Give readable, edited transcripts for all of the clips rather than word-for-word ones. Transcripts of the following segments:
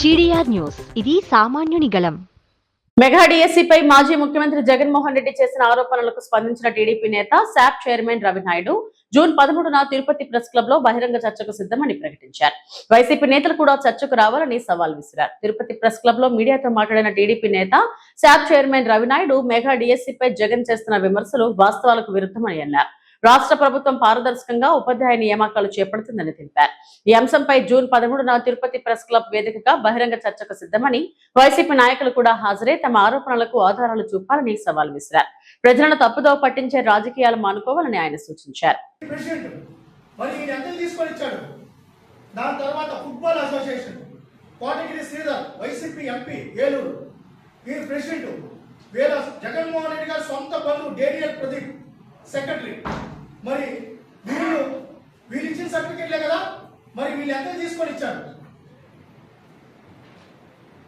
GDR news, ఇది సామాన్యుని గళం. మెగా డిఎస్సీపై మాజీ ముఖ్యమంత్రి జగన్మోహన్ రెడ్డి చేసిన ఆరోపణలకు స్పందించిన టీడీపీ నేత శాప్ చైర్మన్ రవి నాయుడు జూన్ 13న తిరుపతి ప్రెస్ క్లబ్ లో బహిరంగ చర్చకు సిద్ధమని ప్రకటించారు. వైసీపీ నేతలు కూడా చర్చకు రావాలని సవాల్ విసిరారు. తిరుపతి ప్రెస్ క్లబ్ లో మీడియాతో మాట్లాడిన టీడీపీ నేత శాప్ చైర్మన్ రవి నాయుడు మెగా డిఎస్సీపై జగన్ చేస్తున్న విమర్శలు వాస్తవాలకు విరుద్ధమని అన్నారు. రాష్ట్ర ప్రభుత్వం పారదర్శకంగా ఉపాధ్యాయ నియామకాలు చేపడుతుందని తెలిపారు. ఈ అంశంపై జూన్ 13న తిరుపతి ప్రెస్ క్లబ్ వేదికగా బహిరంగ చర్చకు సిద్ధమని, వైసీపీ నాయకులు కూడా హాజరై తమ ఆరోపణలకు ఆధారాలు చూపాలని సవాల్ విసిరారు. ప్రజలను తప్పుదోవ పట్టించే రాజకీయాలు మానుకోవాలని ఆయన సూచించారు. జగన్మోహన్ రెడ్డి గారి సొంత బంధువు డేనియల్ ప్రదీప్ సెక్రటరీ. మరి వీళ్ళు ఇచ్చిన సర్టిఫికేట్లే కదా, మరి వీళ్ళు ఎంత తీసుకొని ఇచ్చారు?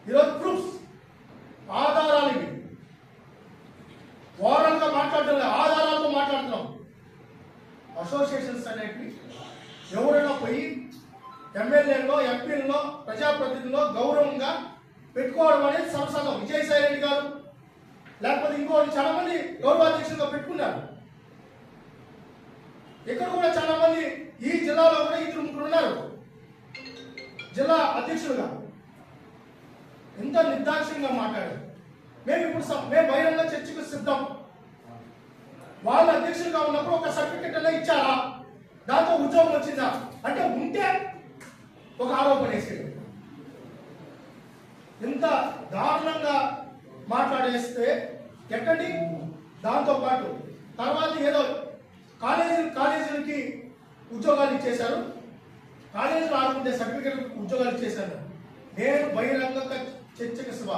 ఈరోజు ప్రూఫ్స్, ఆధారాలు, ఇవి ఓరల్గా మాట్లాడుతున్నాం, ఆధారాలతో మాట్లాడుతున్నాం. అసోసియేషన్స్ అనేవి ఎవరైనా పోయి ఎమ్మెల్యేలో, ఎంపీలలో, ప్రజాప్రతినిధుల్లో గౌరవంగా పెట్టుకోవడం అనేది సర్వసాధారణం. విజయసాయి రెడ్డి గారు లేకపోతే ఇంకోటి చాలా మంది గౌరవాధ్యక్షులుగా పెట్టుకున్నారు. ఇక్కడ కూడా చాలా మంది ఈ జిల్లాలో కూడా 2-3 ఉన్నారు జిల్లా అధ్యక్షులుగా. ఎంత నిర్దాక్షిణ్యంగా మాట్లాడారు. మేము బహిరంగ చర్చకు సిద్ధం. వాళ్ళ అధ్యక్షులుగా ఉన్నప్పుడు ఒక సర్టిఫికెట్ అలా ఇచ్చారా? దాంతో ఉద్యోగం వచ్చిందా? అంటే ఉంటే ఒక ఆరోపణ వేసేది. ఇంత దారుణంగా మాట్లాడేస్తే ఎక్కడి దాంతో పాటు తర్వాత ఏదో కాలేజీలకి ఉద్యోగాలు ఇచ్చేశారు, కాలేజీలు ఆడుకుంటే సర్టిఫికెట్ ఉద్యోగాలు ఇచ్చేశారు. నేను బహిరంగ చర్చకు సభ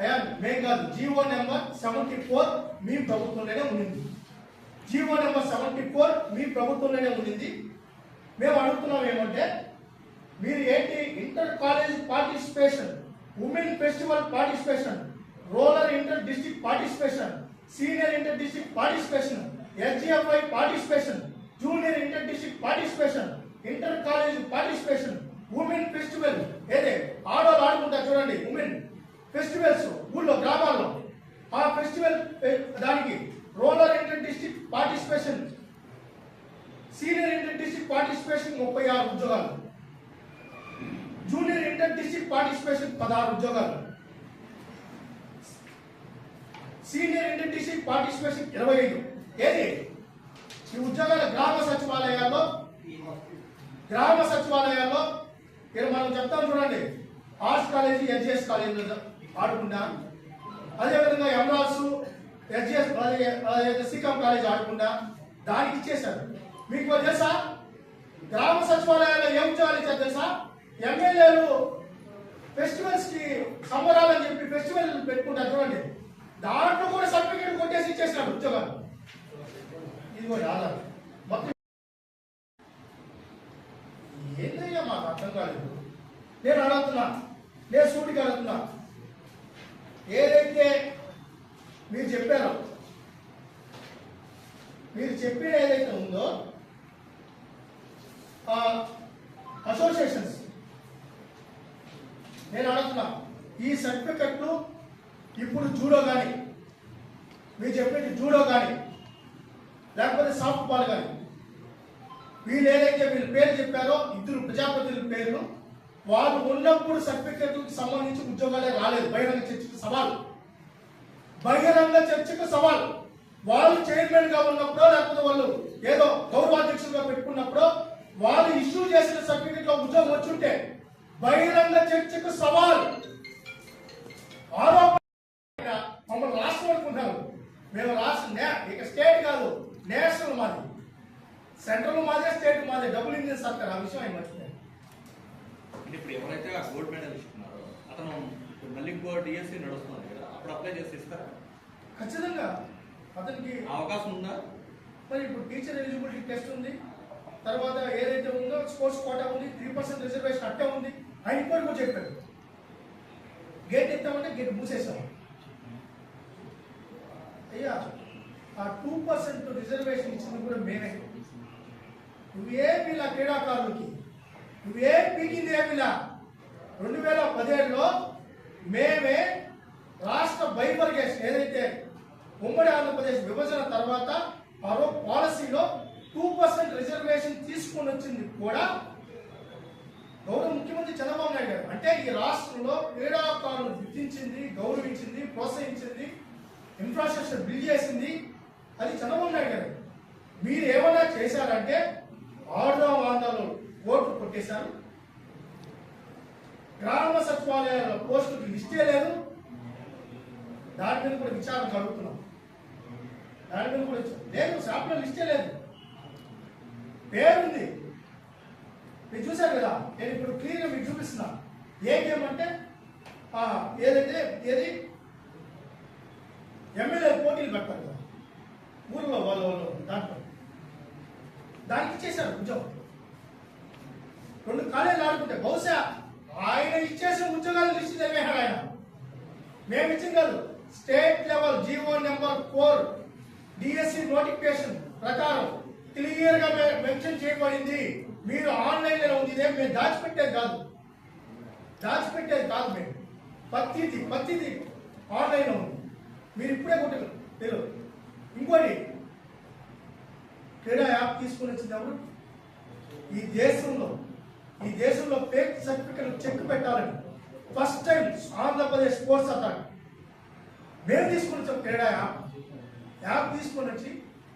అయ్యా మేము కాదు, జీవో నెంబర్ 74 మీ ప్రభుత్వంలోనే ఉండింది. జీవో నెంబర్ 74 మీ ప్రభుత్వంలోనే ఉండింది. మేము అడుగుతున్నాం ఏమంటే, మీరు ఏంటి inter college participation, women festival participation, rural inter district participation, senior inter district participation, SGFI participation, junior inter district participation, inter college participation, women festival, ఏదే ఆడవాళ్ళు ఆడుకుంటారు చూడండి, ఉమెన్ ఫెస్టివల్స్ ఊళ్ళో గ్రామాల్లో, ఆ ఫెస్టివల్ దానికి rural inter district participation, senior inter district participation 36 ఉద్యోగాలు, junior inter district participation 16 ఉద్యోగాలు, సీనియర్ ఇంటర్ డిస్ట్రిక్ట్ పార్టిసిపేషన్ 25. ఏది ఈ ఉద్యోగాల గ్రామ సచివాలయాల్లో ఇక్కడ మనం చెప్తాం చూడండి, ఆర్ట్స్ కాలేజీ, ఎస్జిఎస్ కాలేజీలో ఆడుకుంటా, అదేవిధంగా ఎంరాల్స్, ఎస్జిఎస్ సికాం కాలేజీ ఆడుకుంటా దానికి ఇచ్చేశారు. మీకు తెలుసా గ్రామ సచివాలయాల్లో ఏం ఉద్యోగాలు ఇచ్చారు తెలుసా? ఎమ్మెల్యేలు ఫెస్టివల్స్ కి సంబరాలని చెప్పి ఫెస్టివల్ పెట్టుకుంటారు చూడండి, దాంట్లో కూడా సర్టిఫికేట్ కొట్టేసి ఇచ్చేసినాడు ఉద్యోగాలు. ఇది కూడా ఆధారం. మొత్తం ఏంటయ్యా మాకు అర్థం కాలేదు. నేను అడుగుతున్నా, నేను సూటికి అడుగుతున్నా, ఏదైతే మీరు చెప్పారో, మీరు చెప్పిన ఏదైతే ఉందో అసోసియేషన్స్, నేను అడుగుతున్నా, ఈ సర్టిఫికెట్లు ఇప్పుడు జూడో కానీ, మీరు చెప్పినట్టు జూడో కానీ, లేకపోతే సాఫ్ట్ బాల్ కానీ, వీళ్ళు ఏదైతే వీళ్ళు పేరు చెప్పారో 2 ప్రజాప్రతినిధుల పేర్లు, వాళ్ళు ఉన్నప్పుడు సర్టిఫికెట్లకు సంబంధించి ఉద్యోగాలే రాలేదు. బహిరంగ చర్చకు సవాల్, బహిరంగ చర్చకు సవాల్. వాళ్ళు చైర్మన్ గా ఉన్నప్పుడు, లేకపోతే వాళ్ళు ఏదో గౌరవాధ్యక్షులుగా పెట్టుకున్నప్పుడు వాళ్ళు ఇష్యూ చేసిన సర్టిఫికెట్ లో ఉద్యోగం వచ్చుంటే బహిరంగ చర్చకు సవాల్. ఆరోపణ మమ్మల్ని రాష్ట్రం అనుకుంటారు. మేము రాష్ట్రం ఇక స్టేట్ కాదు, నేషనల్ మాది, సెంట్రల్ మాదే, స్టేట్ మాదే, డబుల్ ఇంజిన్ సర్కార్. ఆ విషయం ఆయన మర్చిపోయారు. ఇప్పుడు ఎవరైతే ఆ గోల్డ్ మెడల్ ఇస్తున్నారో అతను మళ్ళీ డిఎస్సీ నడుస్తున్నారు కదా, అప్పుడు అప్లై చేసి ఇస్తారా? ఖచ్చితంగా అతనికి అవకాశం ఉందా? మరి ఇప్పుడు టీచర్ ఎలిజిబిలిటీ టెస్ట్ ఉంది, తర్వాత ఏదైతే ఉందో స్పోర్ట్స్ కోటా ఉంది, 3% రిజర్వేషన్ అట్టే ఉంది. ఆయన ఇంకోటి కూడా చెప్పారు, గేట్ ఎత్తామంటే గేట్ మూసేసాం. అయ్యా ఆ 2% రిజర్వేషన్ ఇచ్చింది కూడా మేమే. నువ్వేమిలా క్రీడాకారులకి, నువ్వేం పీకింది ఏమిలా, 2017లో మేమే రాష్ట్ర బైఫర్కేషన్ ఏదైతే ఉమ్మడి ఆంధ్రప్రదేశ్ విభజన తర్వాత పాలసీలో 2% రిజర్వేషన్ తీసుకొని వచ్చింది కూడా గౌరవ ముఖ్యమంత్రి చంద్రబాబు నాయుడు గారు. అంటే ఈ రాష్ట్రంలో క్రీడాకారులను గుర్తించింది, గౌరవించింది, ప్రోత్సహించింది, ఇన్ఫ్రాస్ట్రక్చర్ బిల్డ్ చేసింది అది చంద్రబాబు నాయుడు గారు. మీరు ఏమైనా చేశారంటే ఆడదాం ఆంధ్రలో ఓట్లు కొట్టేశారు. గ్రామ సచివాలయాల పోస్టులకు లిస్టే లేదు. దాని మీద కూడా విచారణ జరుగుతున్నాం. దాని మీద కూడా లేదు, శాపలో లిస్టే లేదు, పేరుంది. మీరు చూశారు కదా, నేను ఇప్పుడు క్లియర్గా మీకు చూపిస్తున్నా. ఏ గేమ్ అంటే ఏదైతే ఏది ఎమ్మెల్యే పోటీలు పెడతారు కదా ఊళ్ళో వాళ్ళు దాంట్లో దానికి ఇచ్చేశారు ఉద్యోగం. 2 కాలేజీలు ఆడుకుంటే బహుశా ఆయన ఇచ్చేసిన ఉద్యోగాలు లిస్ట్ తెగేశాడు ఆయన. మేము ఇచ్చింది కాదు, state level GO number 4 DSC notification ప్రకారం క్లియర్ గా మెన్షన్ చేయబడింది. మీరు ఆన్లైన్ లో ఉంది, ఇదే మేము దాచిపెట్టేది కాదు మేము. ప్రతిది ఆన్లైన్ లో ఉంది. మీరు ఇప్పుడే కొట్టగలరు తెలియదు. ఇంకోటి, క్రీడా యాప్ తీసుకుని వచ్చినప్పుడు ఈ దేశంలో ఫేక్ సర్టిఫికెట్ చెక్ పెట్టాలని first time Andhra Pradesh sports authority మేము తీసుకుని వచ్చాం. క్రీడా యాప్ తీసుకొని వచ్చి